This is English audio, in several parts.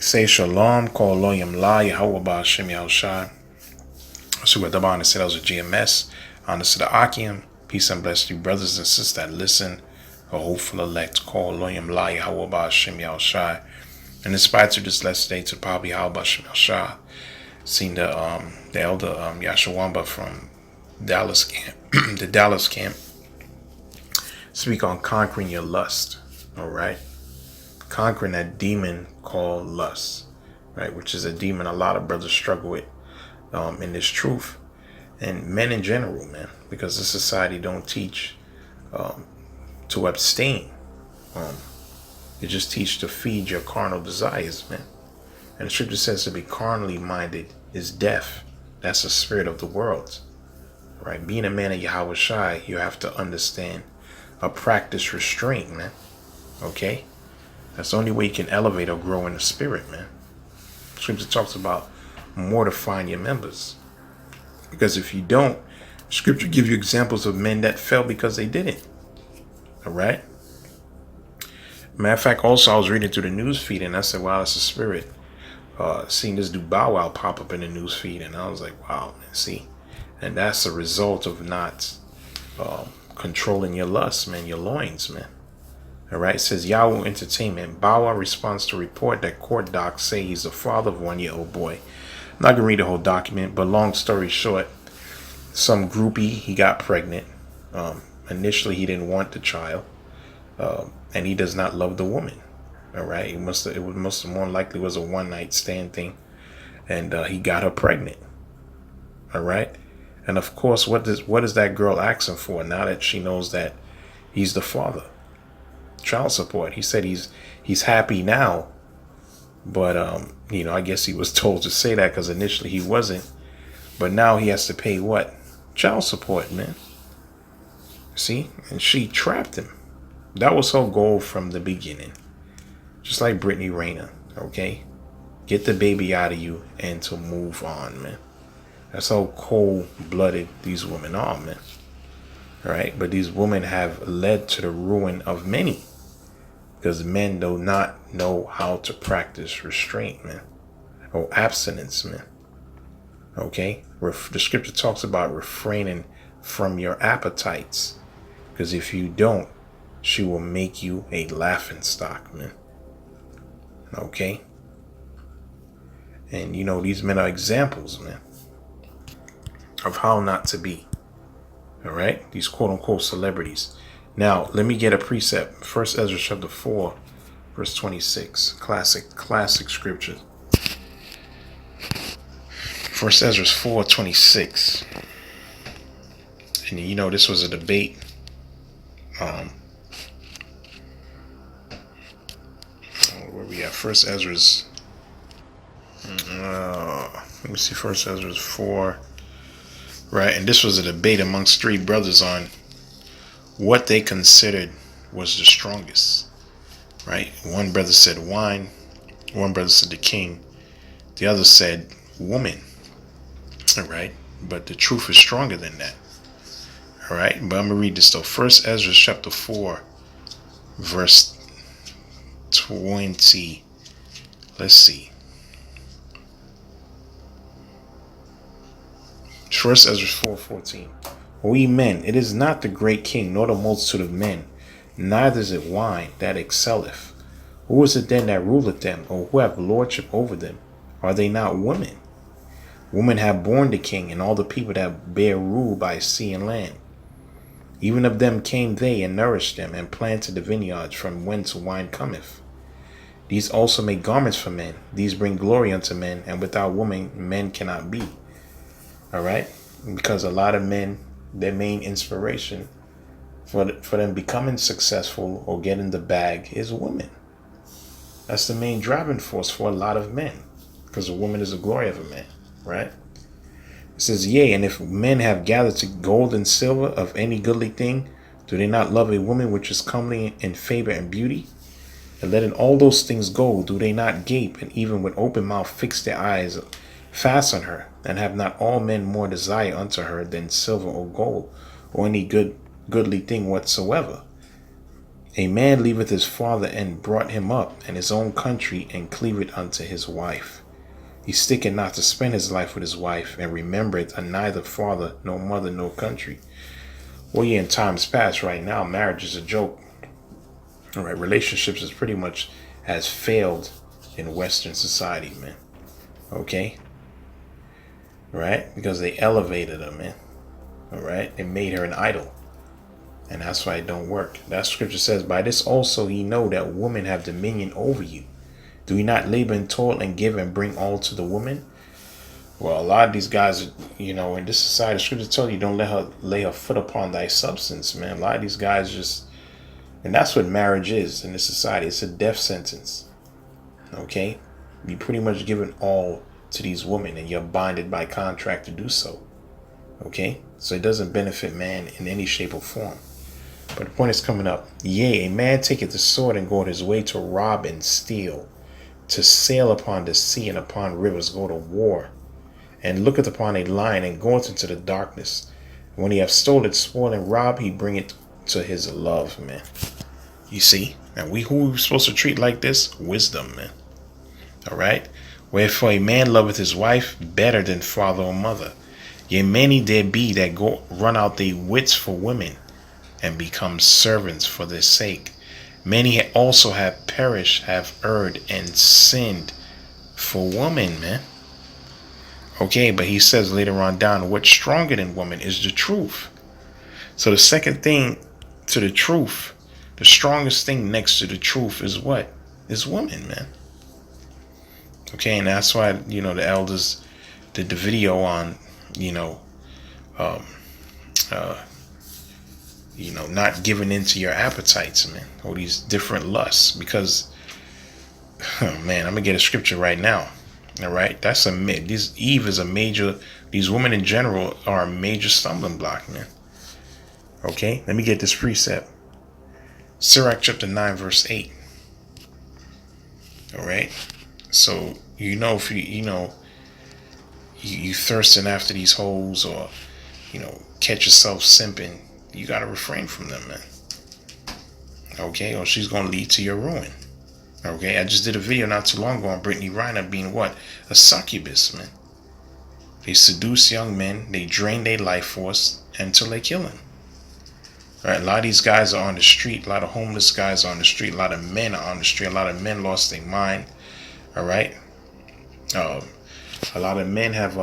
Say shalom, call loyam la, Yahweh Ba'ashem Yahushai. So what the Bible said, that was a GMS. Honor to the Akim. Peace and bless you, brothers and sisters that listen. A hopeful elect, call loyam la, Yahweh Ba'ashem Yahushai. And inspired to this lesson today to probably Yahweh Ba'ashem Yahushai. Seen the elder Yashawamba from Dallas camp, the Dallas camp, speak on conquering your lust. All right. Conquering that demon called lust, right, which is a demon a lot of brothers struggle with in this truth, and men in general, man, because the society don't teach to abstain. They just teach to feed your carnal desires, man. And the scripture says to be carnally minded is death. That's the spirit of the world, right? Being a man of Yahweh Shai, you have to understand a practice restraint, man. Okay. That's the only way you can elevate or grow in the spirit, man. Scripture talks about mortifying your members. Because if you don't, Scripture gives you examples of men that fell because they didn't. All right? Matter of fact, also I was reading through the news feed and I said, wow, that's the spirit. Seeing this dude Bow Wow pop up in the news feed, and I was like, wow, man, see? And that's a result of not controlling your lust, man, your loins, man. All right, it says Yahoo Entertainment. Bow Wow responds to report that court docs say he's the father of a 1-year-old boy. I'm not going to read the whole document, but long story short, some groupie, he got pregnant. Initially, he didn't want the child, and he does not love the woman. All right, it must have more likely was a one-night stand thing, and he got her pregnant. All right, and of course, what is that girl asking for now that she knows that he's the father? Child support. He said he's happy now, but I guess he was told to say that because initially he wasn't, but now he has to pay what? Child support, man. See? And she trapped him. That was her goal from the beginning. Just like Brittany Rayner, okay? Get the baby out of you and to move on, man. That's how cold-blooded these women are, man. All right? But these women have led to the ruin of many. Because men do not know how to practice restraint, man. Or abstinence, man. Okay? The scripture talks about refraining from your appetites. Because if you don't, she will make you a laughing stock, man. Okay? And these men are examples, man, of how not to be. All right? These quote-unquote celebrities. Now, let me get a precept. 1 Ezra chapter 4, verse 26. Classic scripture. 1 Ezra 4:26. And this was a debate. Where we at? 1 Ezra's. Let me see. 1 Ezra's 4. Right, and this was a debate amongst three brothers on what they considered was the strongest, right? One brother said wine, one brother said the king, the other said woman, all right? But the truth is stronger than that, all right? But I'm going to read this though. 1 Ezra chapter 4, verse 20. Let's see. 1 Ezra 4:14. O ye men, it is not the great king, nor the multitude of men, neither is it wine that excelleth. Who is it then that ruleth them, or who have lordship over them? Are they not women? Women have borne the king, and all the people that bear rule by sea and land. Even of them came they, and nourished them, and planted the vineyards from whence wine cometh. These also make garments for men. These bring glory unto men, and without woman men cannot be. All right? Because a lot of men, their main inspiration for them becoming successful or getting the bag is women. That's the main driving force for a lot of men, because a woman is the glory of a man, right? It says, yea, and if men have gathered to gold and silver of any goodly thing, do they not love a woman which is comely in favor and beauty? And letting all those things go, do they not gape, and even with open mouth fix their eyes fast on her? And have not all men more desire unto her than silver or gold, or any goodly thing whatsoever? A man leaveth his father and brought him up in his own country and cleaveth unto his wife. He sticketh not to spend his life with his wife, and remembereth neither father, nor mother, nor country. Well, yeah, in times past, right now, marriage is a joke. All right, relationships is pretty much has failed in Western society, man. Okay? Right? Because they elevated her, man. All right? They made her an idol. And that's why it don't work. That scripture says, by this also ye know that women have dominion over you. Do we not labor and toil and give and bring all to the woman? Well, a lot of these guys, in this society, the scripture tells you don't let her lay her foot upon thy substance, man. A lot of these guys just, and that's what marriage is in this society. It's a death sentence. Okay? You pretty much giving all to these women and you're binded by contract to do so. Okay? So it doesn't benefit man in any shape or form. But the point is coming up. Yea, a man taketh the sword and goeth his way to rob and steal, to sail upon the sea and upon rivers, go to war, and looketh upon a lion and goeth into the darkness. And when he hath stolen, spoiled, and robbed, he bringeth to his love, man. You see? And who are supposed to treat like this? Wisdom, man. All right? Wherefore a man loveth his wife better than father or mother. Yea, many there be that go run out their wits for women, and become servants for their sake. Many also have perished, have erred, and sinned for woman, man. Okay, but he says later on down, what's stronger than woman is the truth. So the second thing to the truth, the strongest thing next to the truth is what? Is woman, man. Okay, and that's why, the elders did the video on, not giving into your appetites, man, or these different lusts, because, man, I'm gonna get a scripture right now. All right, Eve is a major. These women in general are a major stumbling block, man. Okay, let me get this precept. Sirach chapter 9 verse 8. All right, so if you thirsting after these hoes, or catch yourself simping, you got to refrain from them, man. Okay, or she's going to lead to your ruin. Okay, I just did a video not too long ago on Brittany Reiner being what? A succubus, man. They seduce young men, they drain their life force until they kill them. All right, a lot of these guys are on the street, a lot of homeless guys are on the street, a lot of men are on the street, a lot of men lost their mind. All right, a lot of men have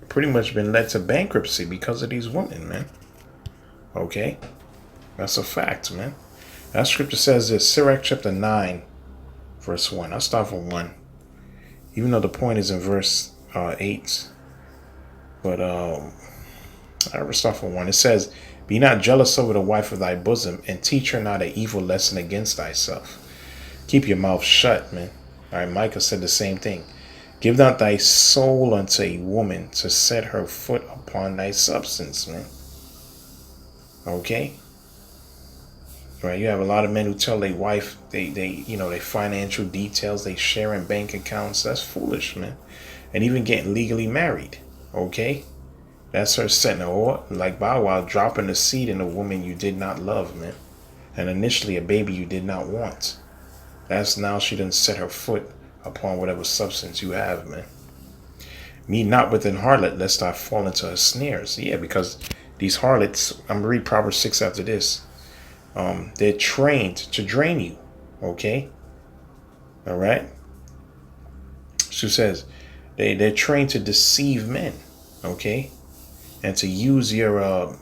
pretty much been led to bankruptcy because of these women, man. Okay, that's a fact, man. That scripture says this, Sirach chapter 9 verse 1. I'll start from 1, even though the point is in verse 8, but I will start from 1. It says, be not jealous over the wife of thy bosom, and teach her not an evil lesson against thyself. Keep your mouth shut, man. All right, Micah said the same thing. Give not thy soul unto a woman, to set her foot upon thy substance, man. Okay? Right, you have a lot of men who tell their wife their financial details, they share in bank accounts. That's foolish, man. And even getting legally married. Okay? That's her setting her, like Bow Wow, dropping the seed in a woman you did not love, man. And initially a baby you did not want. That's now she done set her foot upon whatever substance you have, man. Me not with an harlot, lest I fall into her snares. Yeah, because these harlots, I'm going to read Proverbs 6 after this. They're trained to drain you. Okay? All right? She says they're trained to deceive men. Okay? And to use your,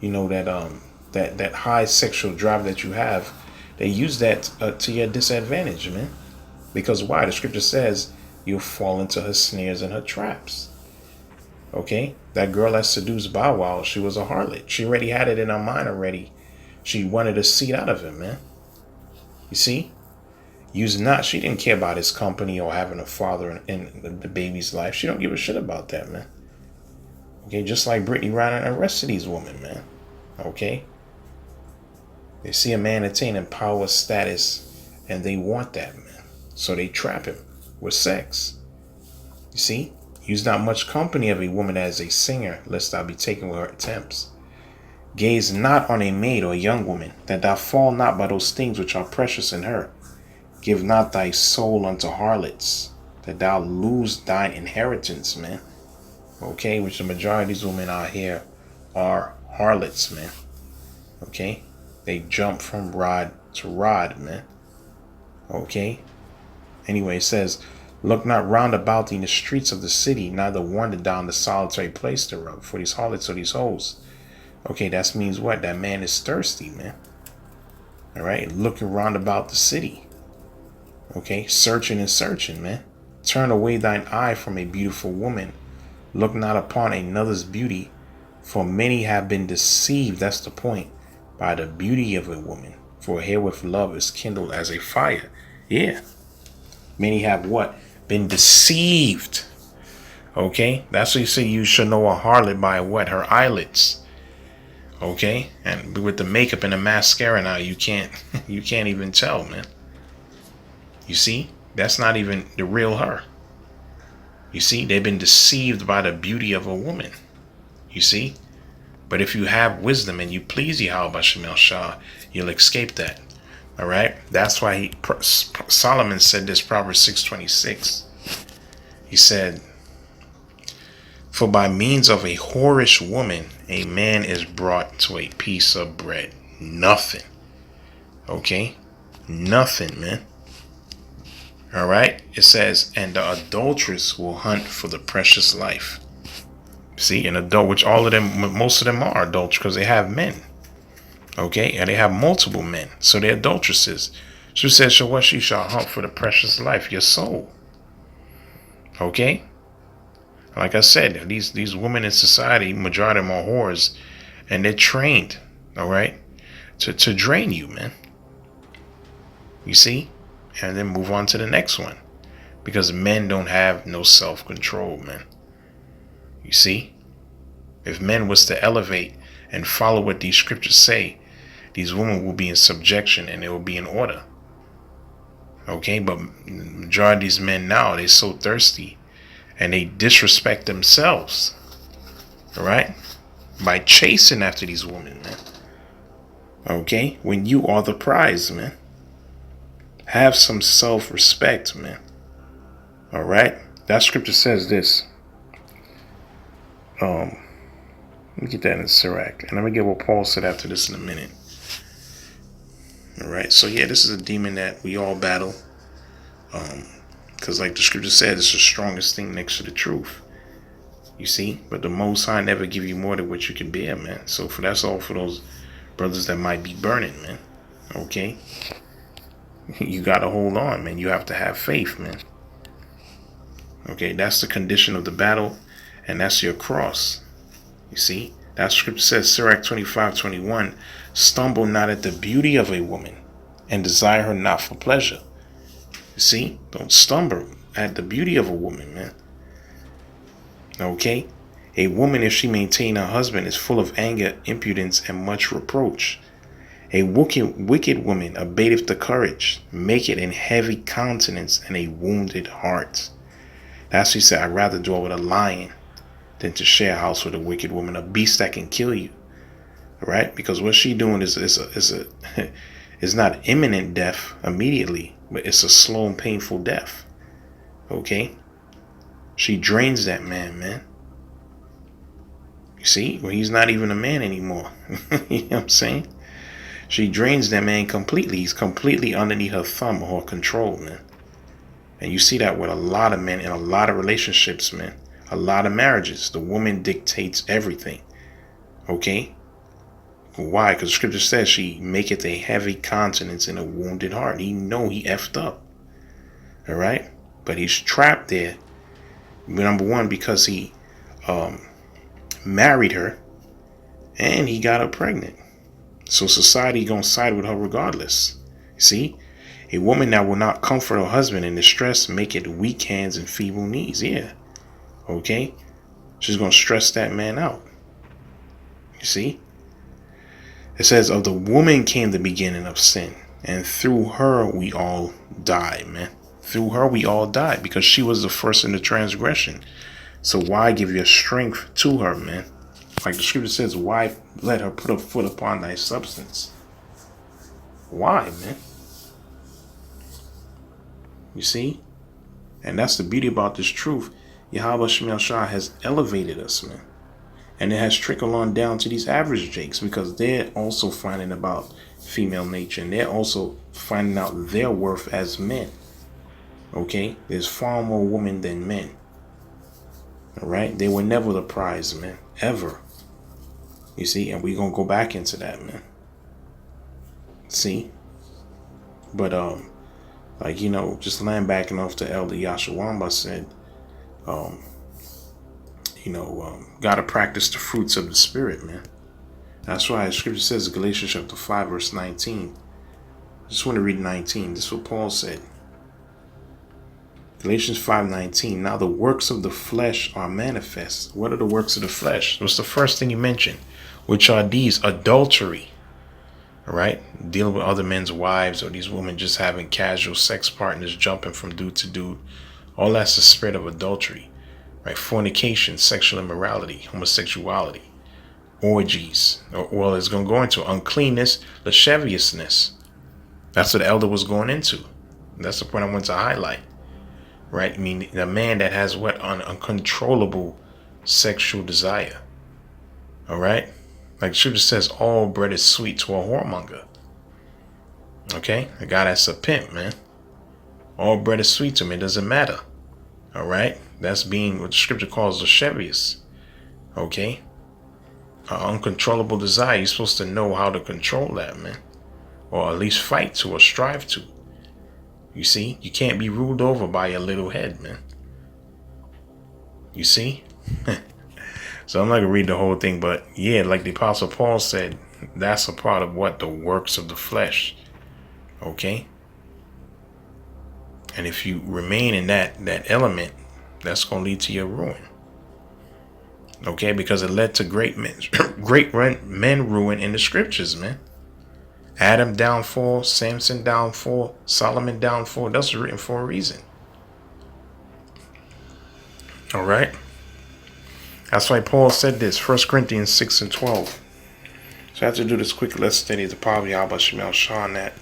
that high sexual drive that you have. They use that to your disadvantage, man. Because why? The scripture says you'll fall into her snares and her traps. Okay? That girl that seduced Bow Wow, she was a harlot. She already had it in her mind already. She wanted a seat out of him, man. You see? She didn't care about his company or having a father in the baby's life. She don't give a shit about that, man. Okay? Just like Brittany Reiner and the rest of these women, man. Okay? They see a man attaining power, status, and they want that, man. So they trap him with sex. You see? Use not much company of a woman as a singer, lest thou be taken with her attempts. Gaze not on a maid or a young woman, that thou fall not by those things which are precious in her. Give not thy soul unto harlots, that thou lose thine inheritance, man. Okay, which the majority of these women out here are harlots, man. Okay, they jump from rod to rod, man. Okay. Anyway, it says, look not round about thee in the streets of the city, neither wander down the solitary place thereof, for these harlots or these hoes. Okay, that means what? That man is thirsty, man. All right, looking round about the city. Okay, searching and searching, man. Turn away thine eye from a beautiful woman. Look not upon another's beauty, for many have been deceived, that's the point, by the beauty of a woman. For herewith love is kindled as a fire. Yeah. Many have what? Been deceived. Okay? That's what you say you should know a harlot by what? Her eyelids. Okay? And with the makeup and the mascara now, you can't even tell, man. You see? That's not even the real her. You see? They've been deceived by the beauty of a woman. You see? But if you have wisdom and you please Yahweh Shemel Shah, you'll escape that. All right? That's why Solomon said this, Proverbs 6:26. He said, for by means of a whorish woman, a man is brought to a piece of bread. Nothing. Okay? Nothing, man. All right? It says, and the adulteress will hunt for the precious life. See, an adult, which all of them, most of them are adulterers because they have men. Okay? And they have multiple men. So they're adulteresses. She says, so what? She shall hunt for the precious life, your soul. Okay? Like I said, these women in society, majority of them are whores, and they're trained, all right, to drain you, man. You see? And then move on to the next one. Because men don't have no self-control, man. You see? If men was to elevate and follow what these scriptures say, these women will be in subjection and they will be in order. Okay? But majority of these men now, they're so thirsty and they disrespect themselves. All right? By chasing after these women, man. Okay? When you are the prize, man. Have some self-respect, man. All right? That scripture says this. Let me get that in Sirach. And I'm going to get what Paul said after this in a minute. All right? So, yeah, this is a demon that we all battle. Because like the scripture said, it's the strongest thing next to the truth. You see? But the Most High never give you more than what you can bear, man. So that's all for those brothers that might be burning, man. Okay? You got to hold on, man. You have to have faith, man. Okay? That's the condition of the battle. And that's your cross. You see? That scripture says, Sirach 25:21, stumble not at the beauty of a woman and desire her not for pleasure. You see? Don't stumble at the beauty of a woman, man. Okay? A woman, if she maintain her husband, is full of anger, impudence, and much reproach. A wicked woman abateth the courage, maketh an heavy countenance and a wounded heart. That's what he said, I'd rather dwell with a lion than to share a house with a wicked woman, a beast that can kill you. Right? Because what she doing is not imminent death immediately, but it's a slow and painful death. Okay? She drains that man. You see? Well, he's not even a man anymore. You know what I'm saying? She drains that man completely. He's completely underneath her thumb or her control, man. And you see that with a lot of men in a lot of relationships, man. A lot of marriages. The woman dictates everything. Okay? Why? Because the scripture says she maketh a heavy countenance and a wounded heart. He know he effed up. All right? But he's trapped there. Number one, because he married her and he got her pregnant. So society gonna side with her regardless. See? A woman that will not comfort her husband in distress, make it weak hands and feeble knees. Yeah. Okay? She's gonna stress that man out. You see? It says, of the woman came the beginning of sin, and through her we all die, man. Through her we all die, because she was the first in the transgression. So why give your strength to her, man? Like the scripture says, why let her put her foot upon thy substance? Why, man? You see? And that's the beauty about this truth. Yahweh Shemel Shah has elevated us, man. And it has trickled on down to these average jakes, because they're also finding about female nature. And they're also finding out their worth as men. Okay? There's far more women than men. All right? They were never the prize, man. Ever. You see? And we're going to go back into that, man. See? But, like, you know, just land backing off to Elder Yashawamba said, gotta practice the fruits of the Spirit, man. That's why the scripture says, Galatians chapter 5, verse 19. I just want to read 19. This is what Paul said. Galatians 5:19. Now the works of the flesh are manifest. What are the works of the flesh? What's the first thing you mentioned? Which are these: adultery. All right? Dealing with other men's wives, or these women just having casual sex partners, jumping from dude to dude. All that's the spirit of adultery. Right? Fornication, sexual immorality, homosexuality, orgies. Well, it's going to go into uncleanness, lasciviousness. That's what the elder was going into. That's the point I want to highlight. Right? I mean, the man that has what? Uncontrollable sexual desire. All right? Like scripture says, all bread is sweet to a whoremonger. Okay? A guy that's a pimp, man. All bread is sweet to him. It doesn't matter. All right? That's being what the scripture calls lascivious. Okay? Uncontrollable desire. You're supposed to know how to control that, man. Or at least fight to or strive to. You see? You can't be ruled over by your little head, man. You see? So I'm not going to read the whole thing, but yeah, like the Apostle Paul said, that's a part of what? The works of the flesh. Okay? And if you remain in that element, that's going to lead to your ruin. Okay? Because it led to great men ruin in the scriptures, man. Adam downfall, Samson downfall, Solomon downfall. That's written for a reason. All right? That's why Paul said this, 1 Corinthians 6:12. So I have to do this quick. Let's study the power of Yahweh Shemel Shah on that.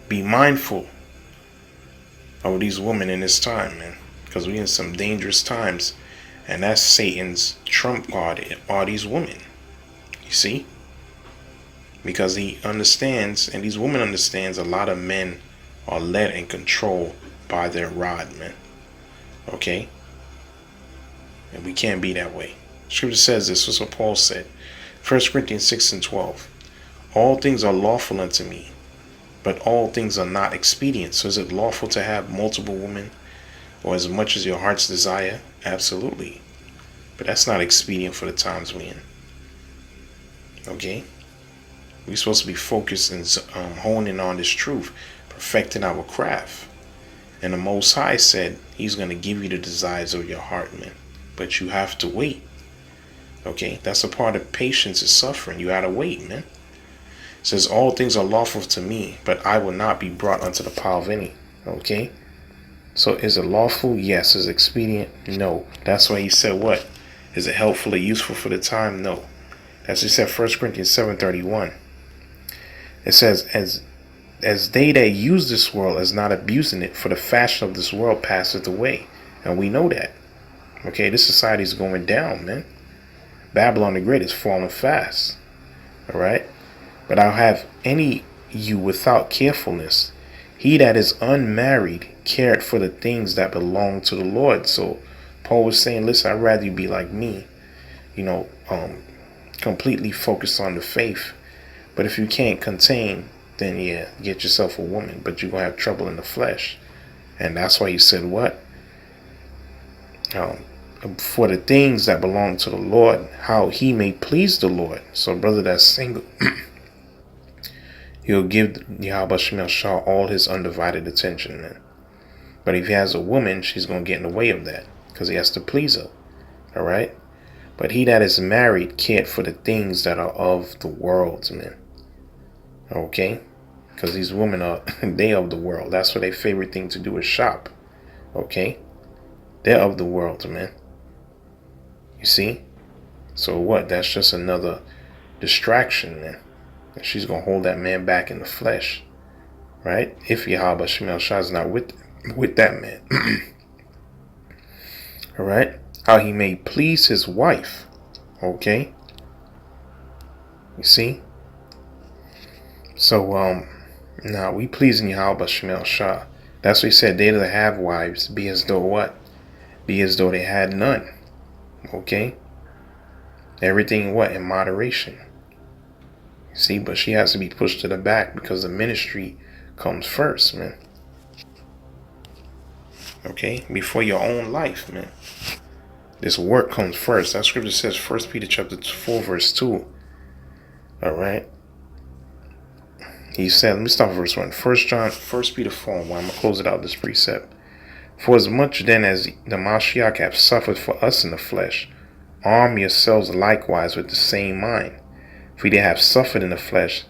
Be mindful of these women in this time, man. Because we're in some dangerous times. And that's Satan's trump card are these women. You see? Because he understands, and these women understands, a lot of men are led and controlled by their rod, man. Okay? And we can't be that way. Scripture says this. This is what Paul said. 1 Corinthians 6:12. All things are lawful unto me, but all things are not expedient. So is it lawful to have multiple women, or as much as your heart's desire? Absolutely. But that's not expedient for the times we're in. Okay? We're supposed to be focused and honing on this truth, perfecting our craft. And the Most High said he's going to give you the desires of your heart, man. But you have to wait. Okay? That's a part of patience is suffering. You got to wait, man. It says, all things are lawful to me, but I will not be brought unto the power of any. Okay? So is it lawful? Yes. Is it expedient? No. That's why he said what? Is it helpful or useful for the time? No. That's what he said, 1 Corinthians 7:31. It says, as they that use this world is not abusing it, for the fashion of this world passeth away. And we know that. Okay, this society is going down, man. Babylon the Great is falling fast. All right? But I'll have any you without carefulness. He that is unmarried cared for the things that belong to the Lord. So Paul was saying, listen, I'd rather you be like me, completely focused on the faith. But if you can't contain, then yeah, get yourself a woman. But you're going to have trouble in the flesh. And that's why he said what? For the things that belong to the Lord, how he may please the Lord. So brother that's single, he'll give Yahweh Shemel Shah all his undivided attention, man. But if he has a woman, she's going to get in the way of that, because he has to please her. All right? But he that is married cared for the things that are of the world, man. Okay? Because these women are, they of the world. That's what their favorite thing to do is shop. Okay? They're of the world, man. You see? So what? That's just another distraction, man. And she's gonna hold that man back in the flesh, right? If Yahweh Shemel Shah is not with that man. All right? How he may please his wife. Okay? You see? So now we pleasing Yahweh Shemel Shah. That's what he said. They that have wives be as though what? Be as though they had none. Okay? Everything what? In moderation. See, but she has to be pushed to the back because the ministry comes first, man. Okay? Before your own life, man. This work comes first. That scripture says 1 Peter chapter 4, verse 2. Alright? He said, let me start with verse 1. 1 Peter 4, 1. I'm going to close it out, this precept. For as much then as the Mashiach hath suffered for us in the flesh, arm yourselves likewise with the same mind. For he that hath suffered in the flesh,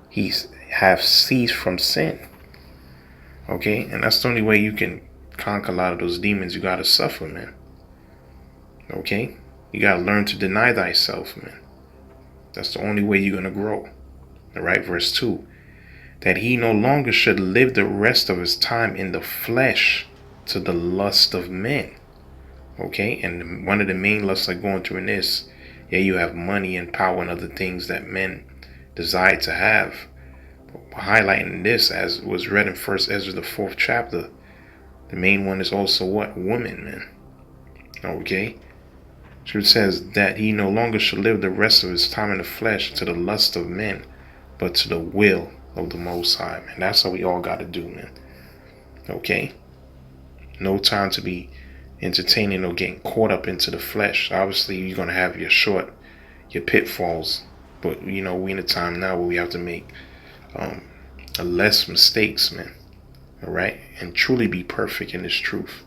he hath ceased from sin. Okay? And that's the only way you can conquer a lot of those demons. You got to suffer, man. Okay? You got to learn to deny thyself, man. That's the only way you're going to grow. All right? Verse 2. That he no longer should live the rest of his time in the flesh to the lust of men. Okay? And one of the main lusts I go into in this, yeah, you have money and power and other things that men desire to have. But highlighting this, as was read in 1 Ezra, the 4th chapter, the main one is also what? Women, man. Okay? So it says that he no longer should live the rest of his time in the flesh to the lust of men, but to the will of the Most High, man. That's what we all got to do, man. Okay? No time to be entertaining or getting caught up into the flesh. Obviously, you're going to have your pitfalls. But, you know, we in a time now where we have to make less mistakes, man. All right? And truly be perfect in this truth.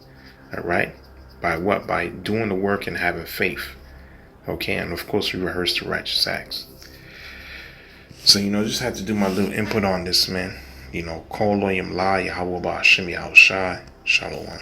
All right? By what? By doing the work and having faith. Okay? And, of course, we rehearse the righteous acts. So, you know, just had to do my little input on this, man. You know, call Loyam La, Yahweh Ba'Shem Yahushai. Shalom.